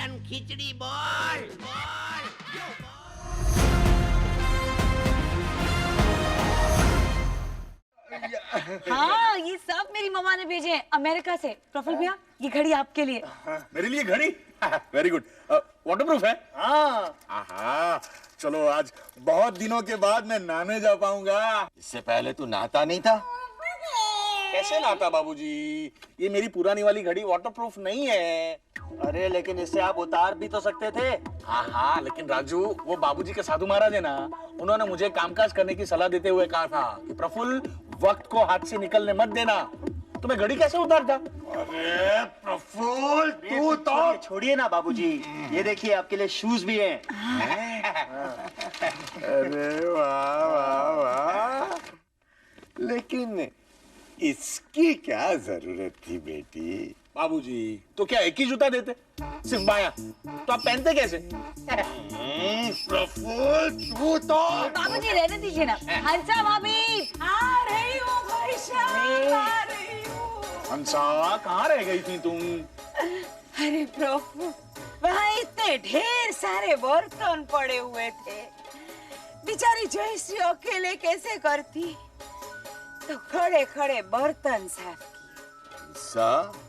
Chicken खिचड़ी बोल बोल। हाँ, ये सब मेरी मम्मा ने भेजे हैं अमेरिका से। प्रफुल्ल भैया, ये घड़ी आपके लिए। मेरे लिए घड़ी? Very good. वाटरप्रूफ है? हाँ। चलो, आज बहुत दिनों के बाद मैं नहाने जा पाऊंगा। इससे पहले तू नहाता नहीं था। कैसे नहाता बाबूजी? ये मेरी पुरानी वाली घड़ी वाटरप्रूफ नहीं है। अरे लेकिन इससे आप उतार भी तो सकते थे। हाँ, लेकिन राजू, वो बाबूजी के साधु महाराज है ना, उन्होंने मुझे कामकाज करने की सलाह देते हुए कहा था कि प्रफुल्ल, वक्त को हाथ से निकलने मत देना। तो मैं घड़ी कैसे उतारता? अरे प्रफुल्ल, तू तो छोड़िए ना बाबूजी, ये देखिए आपके लिए शूज भी हैं। अरे वाह वाह वाह, लेकिन इसकी क्या जरूरत थी बेटी? बाबूजी, तो क्या एक ही जूता देते, सिर्फ बायां? तो आप पहनते कैसे? प्रफुल्ल, तू तो बाबूजी रहने दीजिए ना। हंसा भाभी, आ रही हूँ भाई साहब, आ रही हूँ। हंसा, कहाँ रह गई थी तुम? अरे प्रभु, वहाँ इतने ढेर सारे बर्तन पड़े हुए थे, बेचारी जयश्री अकेले कैसे करती, तो खड़े खड़े बर्तन साफ किए।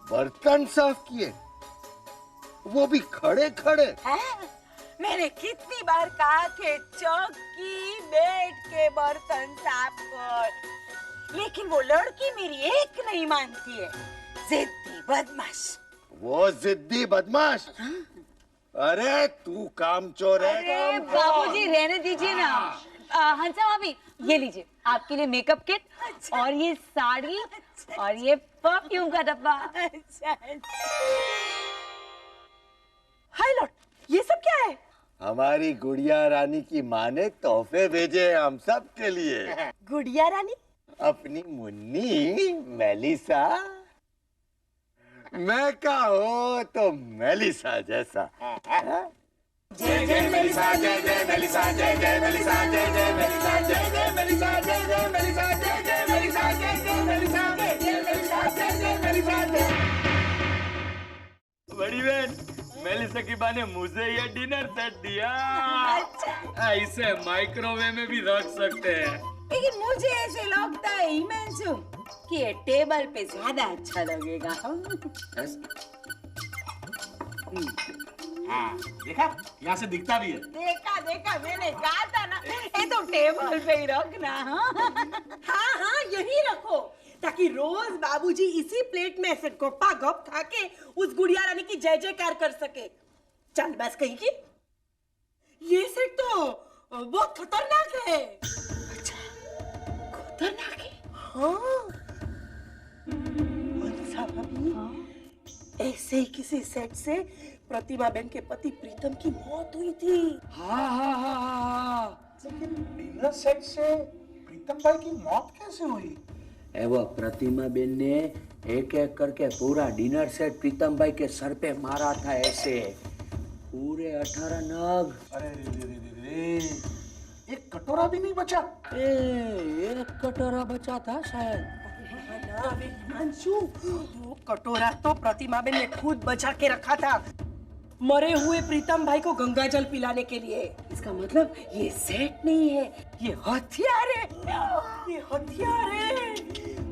बर्तन साफ किए, वो भी खड़े खड़े? मैंने कितनी बार कहा कि चौकी बैठ के बर्तन साफ कर, लेकिन वो लड़की मेरी एक नहीं मानती है, जिद्दी बदमाश। वो जिद्दी बदमाश? अरे तू कामचोर है। अरे बाबूजी रहने दीजिए ना। हंसा भाभी, ये लीजिए आपके लिए मेकअप किट, और ये साड़ी, और ये परफ्यूम का डब्बा। अच्छा। हाय लॉर्ड, ये सब क्या है? हमारी गुड़िया रानी की माँ ने तोहफे भेजे हम सब के लिए। गुड़िया रानी? अपनी मुन्नी मेलिसा। मैं का हो तो मेलिसा जैसा। जय जय मेलिसा, जय जय मेलिसा, जय जय मेलिसा, जय जय मेलिसा, जय जय मेलिसा, जय जय मेलिसा, जय जय मेलिसा, जय जय मेलिसा, जय जय मेलिसा, जय जय मेलिसा, जय। बड़ी बहन, मेलिसा की माँ ने मुझे ये डिनर सेट दिया। अच्छा। इसे माइक्रोवेव में भी रख सकते हैं। लेकिन मुझे ऐसे लगता है हिमांशु कि ये टेबल पे ज्यादा अच्छा लगेगा। हाँ, देखा, यहाँ से दिखता भी है। देखा देखा, मैंने कहा था ना, ये तो टेबल पे ही रखना। हाँ हाँ, यही रखो, ताकि रोज बाबूजी इसी प्लेट में ऐसे गप्पा गप खा के उस गुड़िया रानी की जय जयकार कर सके। चल बस कहीं की, ये सेट तो बहुत खतरनाक है। अच्छा, खतरनाक है? हाँ। ऐसे ही किसी सेट से प्रतिमा बहन के पति प्रीतम की मौत हुई थी। हाँ। लेकिन डिनर सेट से प्रीतम भाई की मौत कैसे हुई? वो प्रतिमा बेन ने एक एक करके पूरा डिनर सेट प्रीतम भाई के सर पे मारा था, ऐसे पूरे 18 नग। अरे रे, एक कटोरा भी नहीं बचा? एक कटोरा बचा था शायद। अंशु, वो कटोरा तो प्रतिमा बहन ने खुद बचा के रखा था, मरे हुए प्रीतम भाई को गंगा जल पिलाने के लिए। इसका मतलब ये सेट नहीं है, ये हथियार है। ये हथियार है,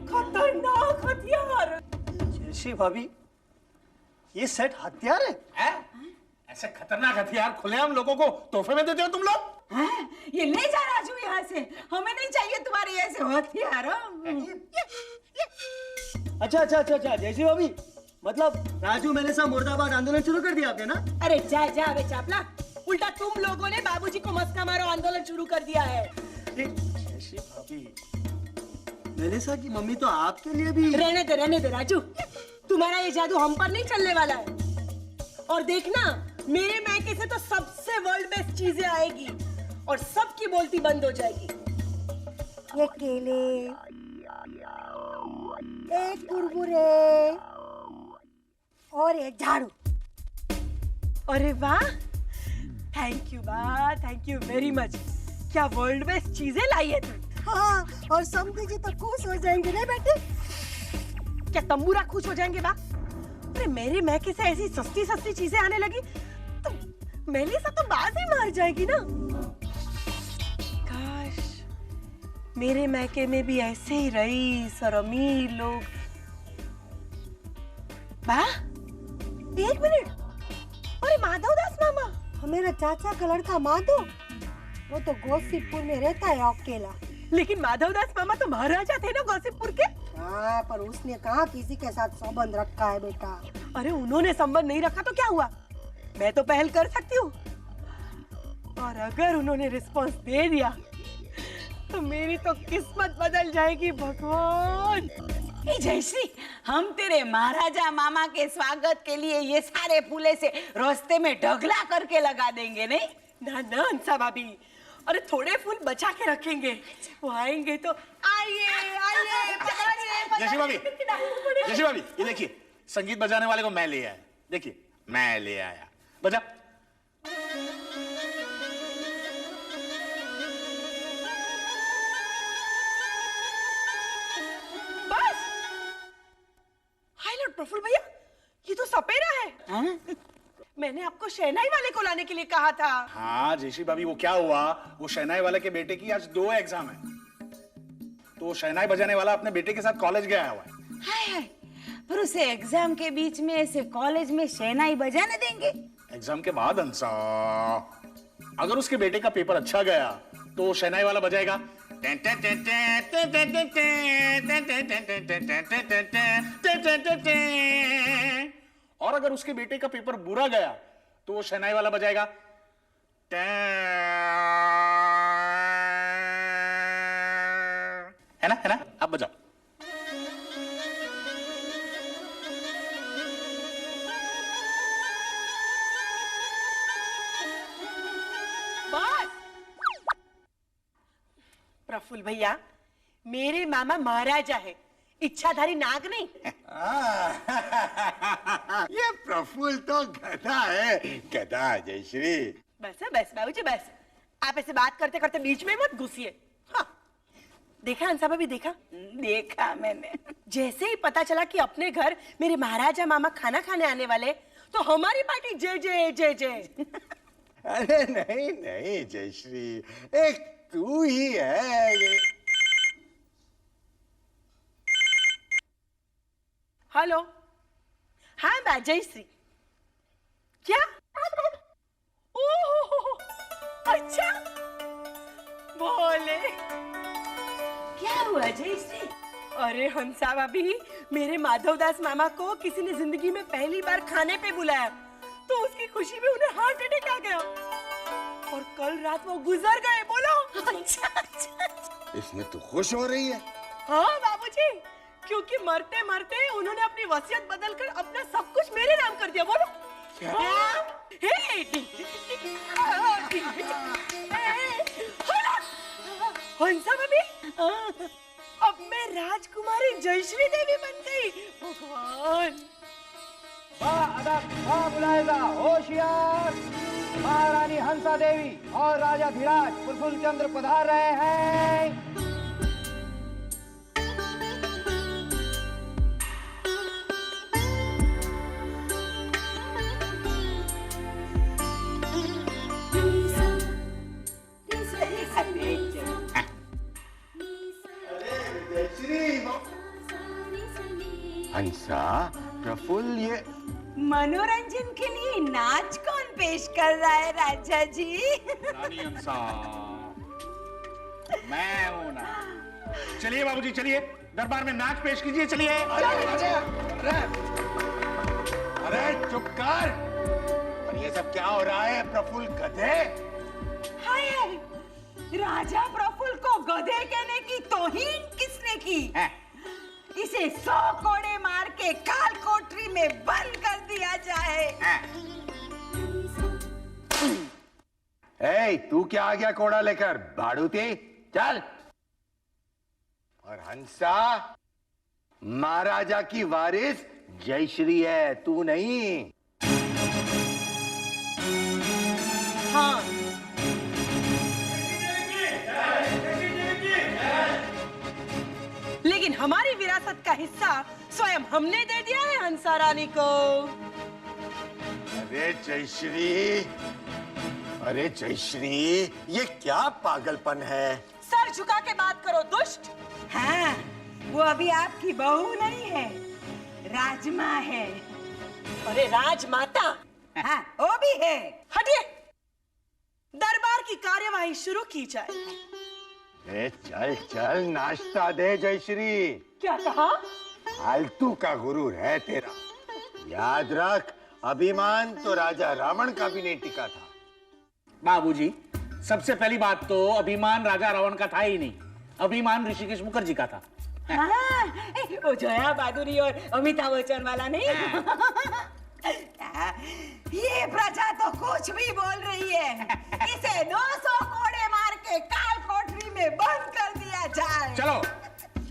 खतरनाक हथियार। जयश्री भाभी, ये सेट हथियार है? ऐसे खतरनाक हथियार खुलेआम लोगों को तोहफे में देते हो तुम लोग? ये ले जा राजू यहाँ से, हमें नहीं चाहिए तुम्हारे ऐसे हथियार। अच्छा, जयश्री भाभी, मतलब राजू मेलिसा मुर्दाबाद आंदोलन शुरू कर दिया आपने ना? अरे जा जा बे चापला, उल्टा तुम लोगों ने बाबूजी को मस्का मारो आंदोलन शुरू कर दिया है। जयश्री भाभी, मेलिसा की मम्मी तो आपके लिए भी। रहने दे राजू, तुम्हारा ये जादू हम पर नहीं चलने वाला है। और देखना, मेरे मैके से तो सबसे वर्ल्ड बेस्ट चीजें आएगी और सबकी बोलती बंद हो जाएगी। ये केले, एक कुरकुरे और एक झाड़ू। अरे वाह, थैंक यू बा, थैंक यू वेरी मच। क्या वर्ल्ड बेस्ट चीजें लाई है तुम। हाँ, और समझी जी तो खुश हो जाएंगे ना बेटे। क्या तंबूरा खुश हो जाएंगे बा? अरे मेरे मैके से ऐसी सस्ती सस्ती चीजें आने लगी तो मेलिसा तो बाज ही मार जाएगी ना। काश मेरे मैके में भी ऐसे ही रईस और अमीर लोग। बा, एक मिनट, अरे माधवदास मामा। मेरा चाचा का लड़का माधव, वो तो गोसिपपुर में रहता है अकेला। लेकिन माधवदास मामा तो महाराजा थे ना गोसिपपुर के। हाँ, पर उसने कहा किसी के साथ संबंध रखा है बेटा। अरे उन्होंने संबंध नहीं रखा तो क्या हुआ, मैं तो पहल कर सकती हूँ। और अगर उन्होंने रिस्पॉन्स दे दिया तो मेरी तो किस्मत बदल जाएगी भगवान। ए जयश्री, हम तेरे महाराजा मामा के स्वागत के लिए ये सारे फूले से रास्ते में ढगला करके लगा देंगे, नहीं? ना ना हंसा भाभी, अरे थोड़े फूल बचा के रखेंगे, वो आएंगे तो आइए आइए पधारिए। जयश्री भाभी, जयश्री भाभी, ये देखिए संगीत बजाने वाले को मैं ले आया। देखिए मैं ले आया, बजा। बस। हाय लॉर्ड प्रफुल्ल भैया, ये तो सपेरा है। हाँ? मैंने आपको शहनाई वाले को लाने के लिए कहा था। हाँ जयश्री भाभी, वो क्या हुआ, वो शहनाई वाले के बेटे की आज 2 एग्जाम है, तो शहनाई बजाने वाला अपने बेटे के साथ कॉलेज गया हुआ है। हाय हाय, पर उसे एग्जाम के बीच में ऐसे कॉलेज में शहनाई बजाने देंगे? एग्जाम के बाद हंसा, अगर उसके बेटे का पेपर अच्छा गया तो शहनाई वाला बजाएगा। और अगर उसके बेटे का पेपर बुरा गया तो वो शहनाई वाला बजाएगा। है ना, अब बजाओ। बस। प्रफुल्ल भैया, मेरे मामा महाराजा है, इच्छाधारी नाग नहीं। ये प्रफुल्ल तो गधा है, गधा जयश्री। बस बस बाबूजी बस, आप ऐसे बात करते करते बीच में मत घुसिए। हाँ। देखा हंसा भाभी, देखा? देखा मैंने। जैसे ही पता चला कि अपने घर मेरे महाराजा मामा खाना खाने आने वाले, तो हमारी पार्टी जय जय जय जय। अरे नहीं नहीं जयश्री, एक तू ही है ये। हेलो, हाँ मैं जयश्री। क्या? ओह अच्छा, बोले। क्या हुआ जयश्री? अरे हंसा भाभी, मेरे माधवदास मामा को किसी ने जिंदगी में पहली बार खाने पे बुलाया, तो उसकी खुशी में उन्हें हार्ट अटैक आ गया और कल रात वो गुजर गए। बोलो। अच्छा। इसमें तो खुश हो रही है। हाँ बाबूजी, क्योंकि मरते मरते उन्होंने अपनी वसीयत बदलकर अपना सब कुछ मेरे नाम कर दिया। बोलो। हंसा भाभी, अब मैं राजकुमारी जयश्री देवी बन गई। भगवान। बुलाएगा होशियार, महारानी हंसा देवी और राजा धीराज प्रफुल्ल चंद्र पधार रहे हैं। हंसा, प्रफुल्ल, ये मनोरंजन के लिए नाच कौन पेश कर रहा है राजा जी? रानी हंसा, मैं हूं ना। चलिए बाबूजी, चलिए दरबार में नाच पेश कीजिए। चलिए। अरे चुप कर, और ये सब क्या हो रहा है प्रफुल्ल गधे? हाय हाय, राजा प्रफुल्ल को गधे कहने की तौहीन किसने की? इसे 100 कोड़े मार के काल कोठरी में बंद कर दिया जाए। ए, तू क्या आ गया कोड़ा लेकर भाड़ूती? चल। और हंसा, महाराजा की वारिस जयश्री है, तू नहीं। हाँ। लेकिन हमारी विरासत का हिस्सा स्वयं हमने दे दिया है हंसा रानी को। अरे जयश्री, ये क्या पागलपन है? सर झुका के बात करो दुष्ट। हाँ, वो अभी आपकी बहू नहीं है, राजमा है। अरे राजमाता। हाँ, वो भी है। हटिए, दरबार की कार्यवाही शुरू की जाए। चल चल नाश्ता दे जयश्री। क्या कहा? फालतू का गुरूर है तेरा। याद रख, अभिमान तो राजा रावण का भी नहीं टिका था। बाबूजी, सबसे पहली बात तो अभिमान राजा रावण का था ही नहीं, अभिमान ऋषिकेश मुखर्जी का था। हाँ, वो जया बहादुरी और अमिताभ बच्चन वाला नहीं। ये प्रजा तो कुछ भी बोल रही है। इसे 200 कोड़े मार के काल कोठरी में बंद कर दिया जाए। चलो।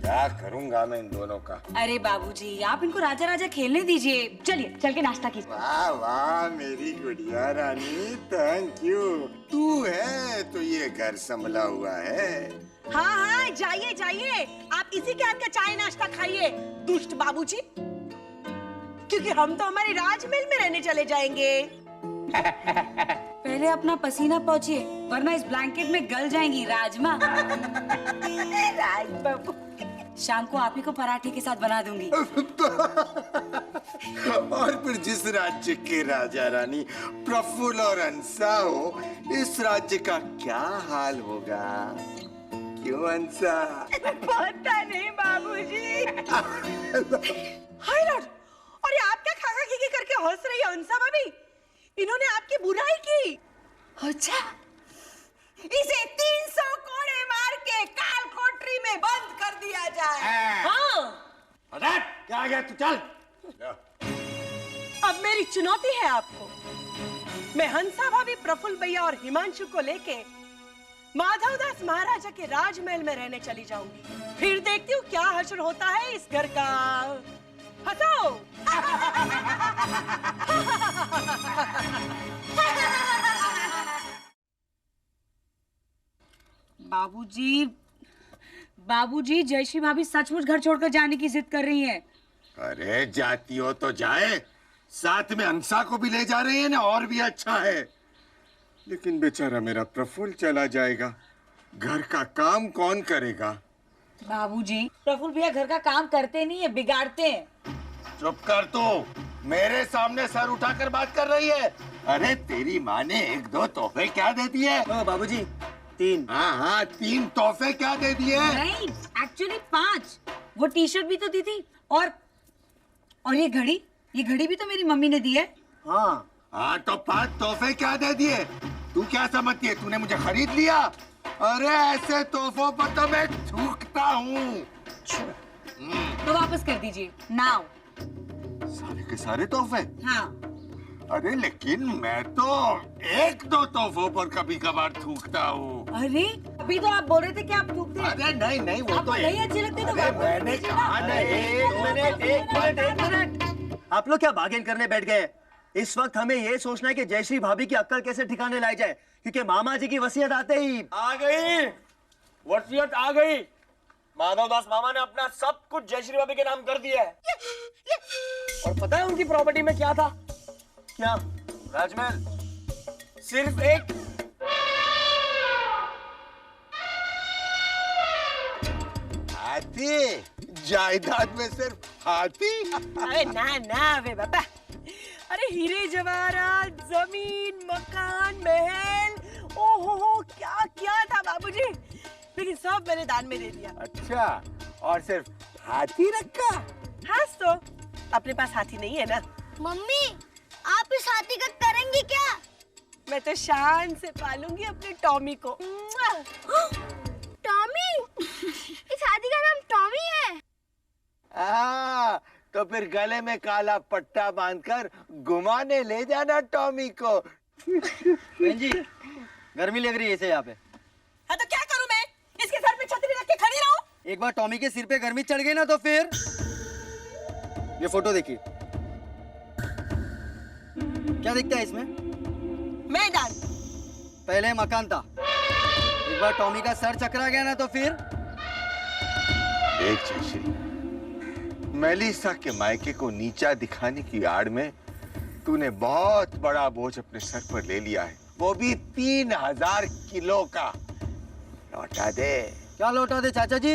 क्या करूंगा मैं इन दोनों का? अरे बाबूजी, आप इनको राजा राजा खेलने दीजिए। चलिए, चल के नाश्ता कीजिए। वाह वाह मेरी गुड़िया रानी, थैंक यू। तू है तो ये घर संभला हुआ है। हाँ हाँ, जाइए जाइए, आप इसी के हाथ का चाय नाश्ता खाइए दुष्ट बाबूजी, क्योंकि हम तो हमारे राजमहल में रहने चले जाएंगे। पहले अपना पसीना पहुंचिए, वरना इस ब्लैंकेट में गल जाएंगी राजमा। राज शाम को आप ही को पराठे के साथ बना दूंगी। और फिर जिस राज्य के राजा रानी प्रफुल्ल और हंसा हो, इस राज्य का क्या हाल होगा? क्यों हंसा? पता नहीं बाबूजी। हाय लॉर्ड, और ये आप क्या खाका खीकी करके हंस रही है हंसा भाभी? इन्होंने आपकी बुराई की। अच्छा, इसे 300 कोड़े मार के काल कोठरी में बंद कर दिया जाए। हाँ, क्या आ गया तू? चल। अब मेरी चुनौती है आपको। मैं हंसा भाभी, प्रफुल्ल भैया और हिमांशु को लेके माधवदास महाराजा के राजमहल में रहने चली जाऊंगी। फिर देखती हूँ क्या हश्र होता है इस घर का। हंसो। बाबूजी, जयश्री भाभी सचमुच घर छोड़कर जाने की जिद कर रही हैं। अरे जाती हो तो जाए, साथ में हंसा को भी ले जा रही है ना, और भी अच्छा है। लेकिन बेचारा मेरा प्रफुल्ल चला जाएगा, घर का काम कौन करेगा? बाबूजी, प्रफुल्ल भैया घर का काम करते नहीं है, बिगाड़ते हैं। चुप कर तू, मेरे सामने सर उठाकर बात कर रही है। अरे तेरी माँ ने 1-2 तोहफे क्या दे दिए? बाबूजी 3। हाँ 3 तोहफे क्या दे दिए? नहीं, एक्चुअली 5। वो टी शर्ट भी तो दी थी, और ये घड़ी भी तो मेरी मम्मी ने दी है। हाँ तो 5 तोहफे क्या दे दिए? तू क्या समझती है, तूने मुझे खरीद लिया? अरे ऐसे तोहफों पर तो मैं थूकता हूँ। तो वापस कर दीजिए नाउ। सारे के सारे तोहफे? हाँ। अरे लेकिन मैं तो 1-2 तोहफों पर कभी कभार थूकता हूँ। अरे अभी तो आप बोल रहे थे कि आप थूकते हैं। अरे नहीं वो आपको तो नहीं अच्छी लगती तो अरे वापस कर मैंने दीजिए कहा ना। नहीं। एक मिनट। आप लोग क्या बार्गेन करने बैठ गए? इस वक्त हमें ये सोचना है कि जयश्री भाभी की अक्ल कैसे ठिकाने लाई जाए, क्योंकि मामा जी की वसीयत आते ही आ गई, वसीयत आ गई। माधवदास मामा ने अपना सब कुछ जयश्री भाभी के नाम कर दिया है। और पता है उनकी प्रॉपर्टी में क्या था? क्या? राजमहल। सिर्फ एक हाथी? जायदाद में सिर्फ हाथी? अरे ना वे बाबा, अरे हीरे जवाहरात, जमीन, मकान, महल, ओहो क्या क्या था बाबूजी, लेकिन सब मैंने दान में दे दिया। अच्छा, और सिर्फ हाथी रखा? हाँ तो अपने पास हाथी नहीं है ना। मम्मी, आप इस हाथी का करेंगी क्या? मैं तो शान से पालूंगी अपने टॉमी को। टॉमी? इस हाथी का नाम टॉमी है? तो फिर गले में काला पट्टा बांधकर घुमाने ले जाना टॉमी को। बहन जी, गर्मी लग रही है इसे यहाँ पे। हाँ तो क्या करूं मैं? इसके सर पे छतरी रख के खड़ी रहूं? एक बार टॉमी के सिर पे गर्मी चढ़ गई ना तो फिर ये फोटो देखिए, क्या दिखता है इसमें? मैदान। पहले मकान था, एक बार टॉमी का सर चकरा गया ना तो फिर देख जयश्री, मेलिसा के मायके को नीचा दिखाने की आड़ में तूने बहुत बड़ा बोझ अपने सर पर ले लिया है, वो भी 3000 किलो का। लौटा दे। क्या लौटा दे चाचा जी?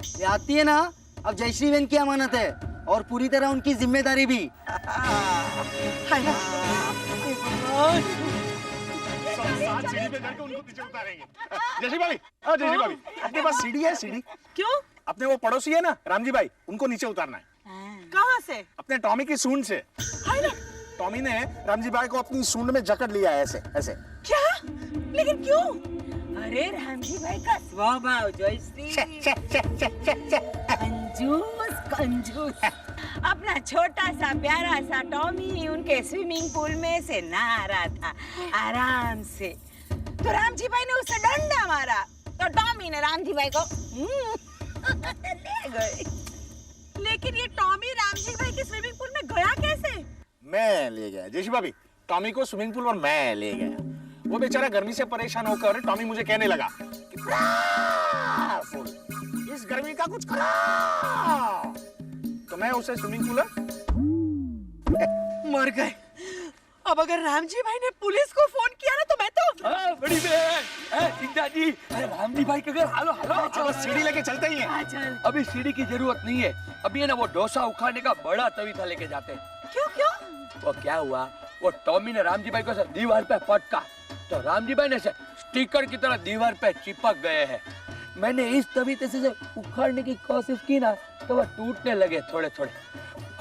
ये आती है ना, अब जयश्री बहन की अमानत है और पूरी तरह उनकी जिम्मेदारी भी। सीढ़ी पे करके उनको नीचे उतारेंगे। जयश्री भाभी, जयश्री भाभी, अपने पास सीढ़ी है? सीढ़ी क्यों? अपने वो पड़ोसी है ना रामजी भाई, उनको नीचे उतारना है। कहाँ से? अपने टॉमी की सूंड से। टॉमी ने रामजी भाई को अपनी सूंड में जकड़ लिया है, ऐसे ऐसे। क्या? लेकिन क्यों? अरे रामजी भाई का स्वभाव जयश्री, कंजूस कंजूस। अपना छोटा सा प्यारा सा टॉमी उनके स्विमिंग पूल में से नहा रहा था आराम से, तो रामजी भाई ने उसे डंडा मारा, तो टॉमी ने रामजी भाई को ले गए। लेकिन ये टॉमी रामजी भाई के स्विमिंग पूल में गया कैसे? मैं ले गया जयश्री भाभी, टॉमी को स्विमिंग पूल और मैं ले गया। वो बेचारा गर्मी से परेशान होकर टॉमी मुझे कहने लगा कि इस गर्मी का कुछ करो, तो मैं उसे स्विमिंग पूल मर गए। अब अगर रामजी भाई ने पुलिस को फोन किया ना, तो मैं तो बड़ी बहन, चिंता जी, अरे रामजी भाई के घर हालो हालो। चलो सीढ़ी लेके चलते ही हैं। अभी सीढ़ी की जरूरत नहीं है, अभी है ना वो डोसा उखाड़ने का बड़ा तवीथा लेके जाते हैं। क्यों क्यों? वो क्या हुआ, वो टॉमी ने रामजी भाई को ऐसे दीवार पे पटका, तो रामजी भाई ने ऐसे स्टिकर की तरह दीवार पे चिपक गए हैं। मैंने इस तवीथे से उखाड़ने की कोशिश की ना, तो वो टूटने लगे थोड़े थोड़े।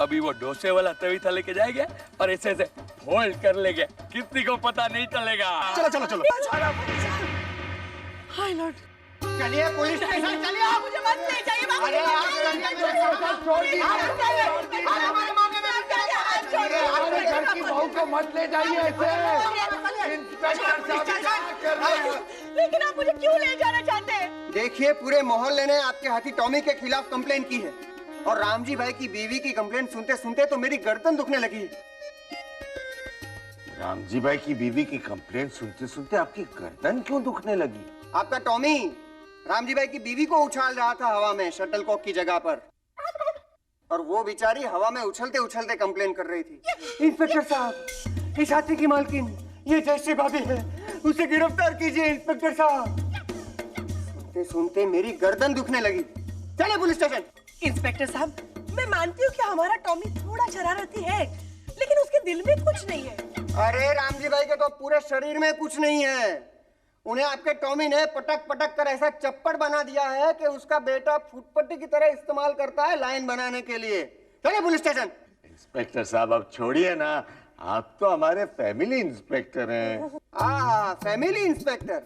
अभी वो डोसे वाला तवीथा लेके जाएंगे और ऐसे ऐसे होल्ड कर लेंगे, किसी को पता नहीं चलेगा। चलो चलो चलो। हाय लॉर्ड, चलिए पुलिस स्टेशन चलिए। मुझे मत ले जाइए बाबू। अरे आप छोड़ दीजिए। हमारे मामले में अरे घर की बहू को मत ले जाइए ऐसे। इंस्पेक्टर साहब क्या कर रहे हैं? लेकिन आप मुझे क्यों ले जाना चाहते हैं? देखिए, पूरे मोहल्ले ने आपके हाथी टॉमी के खिलाफ कंप्लेन की है और रामजी भाई की बीवी की कंप्लेन सुनते सुनते तो मेरी गर्दन दुखने लगी। रामजी भाई की बीवी की कंप्लेंट सुनते सुनते आपकी गर्दन क्यों दुखने लगी? आपका टॉमी रामजी भाई की बीवी को उछाल रहा था हवा में शटलकॉक की जगह पर, और वो बेचारी हवा में उछलते उछलते कंप्लेन कर रही थी। इंस्पेक्टर साहब, इस हाथी की मालकिन ये जयश्री भाभी है, उसे गिरफ्तार कीजिए इंस्पेक्टर साहब। सुनते सुनते मेरी गर्दन दुखने लगी। चले पुलिस स्टेशन। इंस्पेक्टर साहब, मैं मानती हूँ कि हमारा टॉमी थोड़ा शरारती है, लेकिन उसके दिल में कुछ नहीं है। अरे रामजी भाई के तो पूरे शरीर में कुछ नहीं है। उन्हें आपके टॉमी ने पटक पटक कर ऐसा चप्पड़ बना दिया है कि उसका बेटा फुटपट्टी की तरह इस्तेमाल करता है लाइन बनाने के लिए। चलिए पुलिस स्टेशन। इंस्पेक्टर साहब अब छोड़िए ना, आप तो हमारे फैमिली इंस्पेक्टर हैं। हाँ, फैमिली इंस्पेक्टर।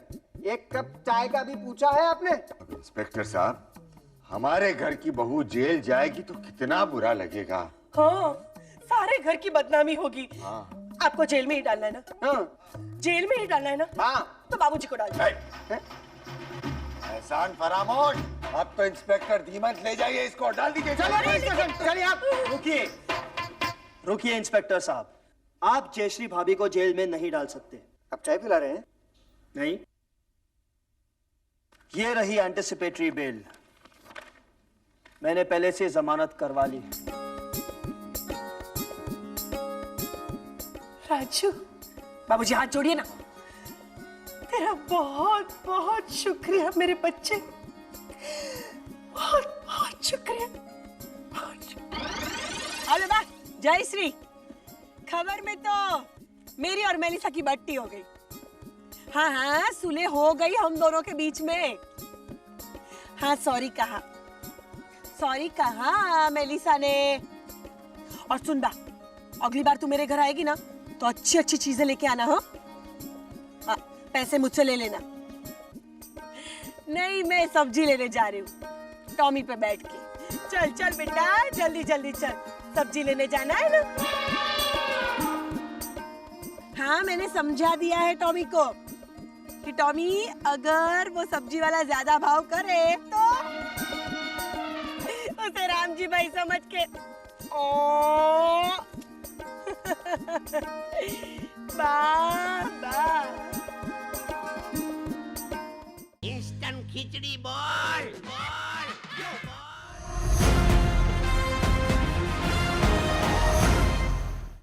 एक कप चाय का भी पूछा है आपने? इंस्पेक्टर साहब, हमारे घर की बहू जेल जाएगी तो कितना बुरा लगेगा। हाँ, सारे घर की बदनामी होगी। हाँ। आपको जेल में ही डालना है ना? हाँ। जेल में ही डालना है ना? हाँ। तो बाबूजी को डाल दो। एहसान फरामोश, आप तो इंस्पेक्टर धीमत ले जाइए इसको, डाल दीजिए। चलिए आप रुकिए। रुकिए इंस्पेक्टर साहब, आप जयश्री भाभी को जेल में नहीं डाल सकते। आप चाय पिला रहे हैं? नहीं। ये रही एंटिसिपेटरी बेल, मैंने पहले से जमानत करवा ली। राजू, बाबूजी हाथ जोड़िए ना। तेरा बहुत बहुत शुक्रिया मेरे बच्चे, बहुत बहुत शुक्रिया। हेलो बा, जयश्री, खबर में तो मेरी और मेलिसा की बट्टी हो गई। हाँ हाँ, सुलह हो गई हम दोनों के बीच में। हाँ, सॉरी कहा मेलिसा ने। और सुन बा, अगली बार तू मेरे घर आएगी ना, तो अच्छी अच्छी चीजें लेके आना। हाँ, पैसे मुझसे ले लेना। नहीं, मैं सब्जी लेने जा रही हूँ टॉमी पे बैठ के। चल चल बेटा, जल्दी जल्दी चल, सब्जी लेने जाना है ना। हाँ, मैंने समझा दिया है टॉमी को कि टॉमी अगर वो सब्जी वाला ज्यादा भाव करे तो उसे रामजी भाई समझ के इंस्टेंट खिचड़ी बॉल।